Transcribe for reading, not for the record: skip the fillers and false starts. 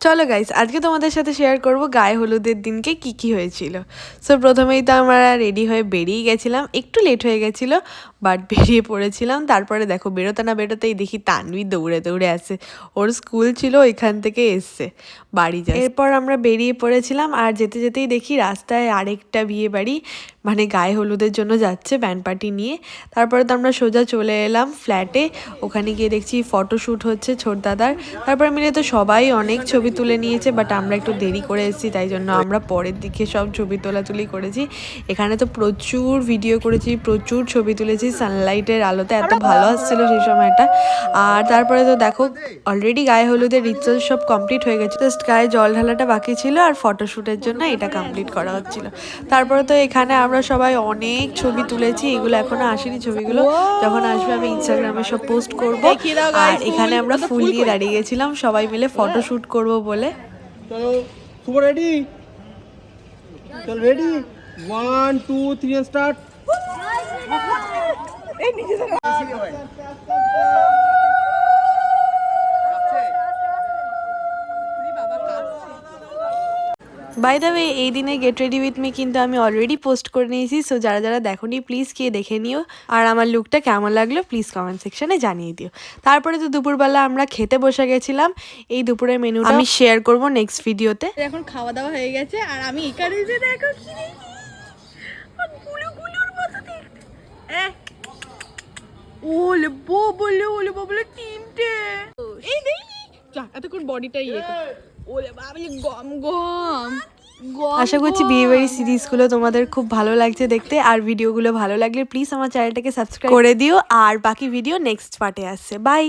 চলো গাইস, আজকে তোমাদের সাথে শেয়ার করব গায়ে হলুদের দিনকে কি কি হয়েছিল। সো প্রথমেই তো আমরা রেডি হয়ে বেরিয়ে গেছিলাম, একটু লেট হয়ে গেছিলো বাট বেরিয়ে পড়েছিলাম। তারপরে দেখো বেরোতে না বেরোতেই দেখি তানভি দৌড়ে দৌড়ে আসে, ওর স্কুল ছিল ওইখান থেকে এসছে বাড়ি যায়। এরপর আমরা বেরিয়ে পড়েছিলাম আর যেতে যেতেই দেখি রাস্তায় আরেকটা বিয়ে বাড়ি, মানে গায়ে হলুদের জন্য যাচ্ছে ব্যান্ড পার্টি নিয়ে। তারপরে তো আমরা সোজা চলে এলাম ফ্ল্যাটে, ওখানে গিয়ে দেখছি ফটোশ্যুট হচ্ছে ছোট দাদার। তারপরে মিলে তো সবাই অনেক ছবি তুলে নিয়েছে, বাট আমরা একটু দেরি করে এসেছি, তাই জন্য আমরা পরের দিকে সব ছবি তোলাতুলি করেছি। এখানে তো প্রচুর ভিডিও করেছি, প্রচুর ছবি তুলেছি, সানলাইটের আলোতে এত ভালো আসছিল সেই সময়টা। আর তারপরে তো দেখো অলরেডি গায়ে হলুদের রিচুয়াল সব কমপ্লিট হয়ে গেছে, জাস্ট গায়ে জল ঢালাটা বাকি ছিল আর ফটোশ্যুটের জন্য এটা কমপ্লিট করা হচ্ছিল। তারপরে তো এখানে আমরা সবাই অনেক ছবি তুলেছি, এগুলো এখনো আসেনি, ছবিগুলো যখন আসবে আমি ইনস্টাগ্রামে সব পোস্ট করবো। আর এখানে আমরা ফুল নিয়ে দাঁড়িয়ে গেছিলাম সবাই মিলে ফটোশ্যুট করবো বলে। চলো শুভ রেডি, চল রেডি 1 2 3 স্টার্ট। এই নিচে থেকে বাই দ্য ওয়ে, এই দিনে গেট রেডি উইথ মি কিন্তু আমি অলরেডি পোস্ট করে নিয়েছি, সো যারা যারা দেখোনি প্লিজ গিয়ে দেখে নিও। আর আমার লুকটা কেমন লাগলো প্লিজ কমেন্ট সেকশনে জানিয়ে দিও। তারপরে তো দুপুরবেলা আমরা খেতে বসে গেছিলাম, এই দুপুরের মেনু আমি শেয়ার করব নেক্সট ভিডিওতে। এখন খাওয়া দাওয়া হয়ে গেছে আর আমি এখানে যে দেখো কি গুলুগুলুর মতো দেখতে, ওলে বলে ওলে বলে তিনটে, এই নেই যা এতক্ষণ বডিটা ইয়ে ওলে বাবলে গম গম। আশা করছি বিয়েবাড়ি সিরিজগুলো তোমাদের খুব ভালো লাগছে দেখতে, আর ভিডিওগুলো ভালো লাগলে প্লিজ আমার চ্যানেলটাকে সাবস্ক্রাইব করে দিও। আর বাকি ভিডিও নেক্সট পার্টে আসছে। বাই।